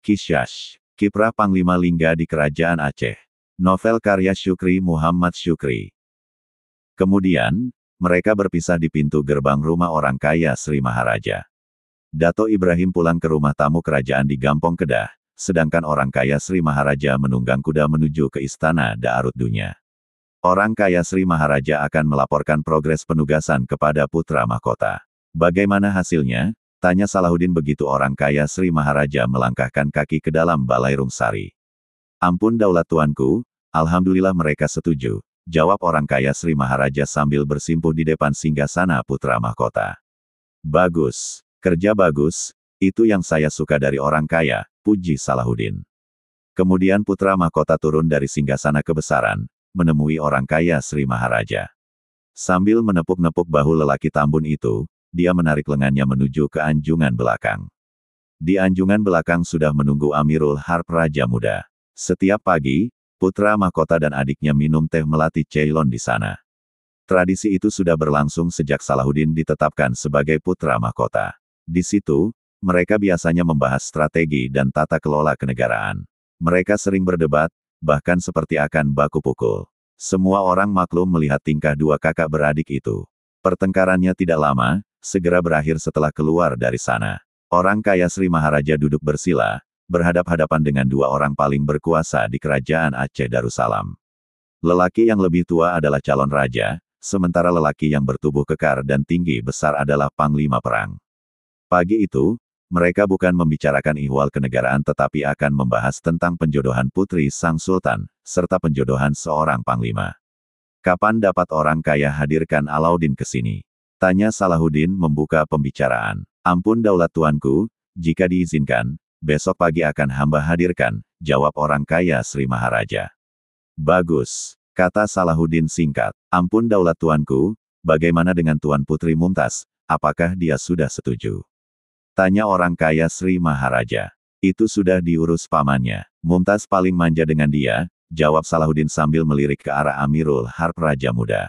Kisyash, Kiprah Panglima Lingga di Kerajaan Aceh. Novel karya Syukri Muhammad Syukri. Kemudian, mereka berpisah di pintu gerbang rumah orang kaya Sri Maharaja. Dato Ibrahim pulang ke rumah tamu kerajaan di Gampong Kedah, sedangkan orang kaya Sri Maharaja menunggang kuda menuju ke Istana Daarut Dunya. Orang kaya Sri Maharaja akan melaporkan progres penugasan kepada putra mahkota. Bagaimana hasilnya? Tanya Salahuddin begitu orang kaya Sri Maharaja melangkahkan kaki ke dalam Balairung Sari. Ampun daulat tuanku, alhamdulillah mereka setuju, jawab orang kaya Sri Maharaja sambil bersimpuh di depan singgasana putra mahkota. Bagus. Kerja bagus, itu yang saya suka dari orang kaya, puji Salahuddin. Kemudian putra mahkota turun dari singgasana kebesaran, menemui orang kaya Sri Maharaja. Sambil menepuk-nepuk bahu lelaki tambun itu, dia menarik lengannya menuju ke anjungan belakang. Di anjungan belakang sudah menunggu Amirul Harp Raja Muda. Setiap pagi, putra mahkota dan adiknya minum teh melati Ceylon di sana. Tradisi itu sudah berlangsung sejak Salahuddin ditetapkan sebagai putra mahkota. Di situ, mereka biasanya membahas strategi dan tata kelola kenegaraan. Mereka sering berdebat, bahkan seperti akan baku pukul. Semua orang maklum melihat tingkah dua kakak beradik itu. Pertengkarannya tidak lama, segera berakhir setelah keluar dari sana. Orang kaya Sri Maharaja duduk bersila, berhadap-hadapan dengan dua orang paling berkuasa di kerajaan Aceh Darussalam. Lelaki yang lebih tua adalah calon raja, sementara lelaki yang bertubuh kekar dan tinggi besar adalah panglima perang. Pagi itu, mereka bukan membicarakan ihwal kenegaraan tetapi akan membahas tentang penjodohan putri sang sultan, serta penjodohan seorang panglima. Kapan dapat orang kaya hadirkan Alauddin ke sini? Tanya Salahuddin membuka pembicaraan. Ampun daulat tuanku, jika diizinkan, besok pagi akan hamba hadirkan, jawab orang kaya Sri Maharaja. Bagus, kata Salahuddin singkat. Ampun daulat tuanku, bagaimana dengan Tuan Putri Mumtaz, apakah dia sudah setuju? Tanya orang kaya Sri Maharaja. Itu sudah diurus pamannya. Mumtaz paling manja dengan dia, jawab Salahuddin sambil melirik ke arah Amirul Harp Raja Muda.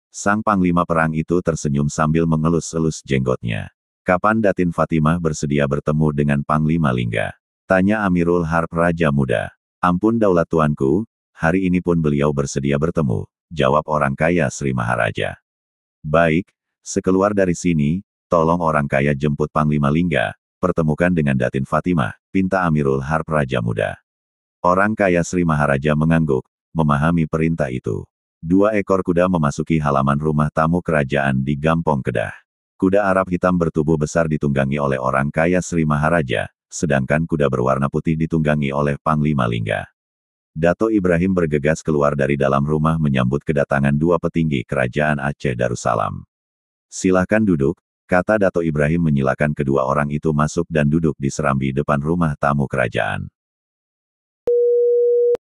Sang panglima perang itu tersenyum sambil mengelus-elus jenggotnya. Kapan Datin Fatimah bersedia bertemu dengan Panglima Lingga? Tanya Amirul Harp Raja Muda. Ampun daulat tuanku, hari ini pun beliau bersedia bertemu, jawab orang kaya Sri Maharaja. Baik, sekeluar dari sini, tolong orang kaya jemput Panglima Lingga, pertemukan dengan Datin Fatimah, pinta Amirul Harp Raja Muda. Orang kaya Sri Maharaja mengangguk, memahami perintah itu. 2 ekor kuda memasuki halaman rumah tamu kerajaan di Gampong Kedah. Kuda Arab hitam bertubuh besar ditunggangi oleh orang kaya Sri Maharaja, sedangkan kuda berwarna putih ditunggangi oleh Panglima Lingga. Dato Ibrahim bergegas keluar dari dalam rumah menyambut kedatangan 2 petinggi kerajaan Aceh Darussalam. Silahkan duduk, kata Dato Ibrahim menyilakan kedua orang itu masuk dan duduk di serambi depan rumah tamu kerajaan.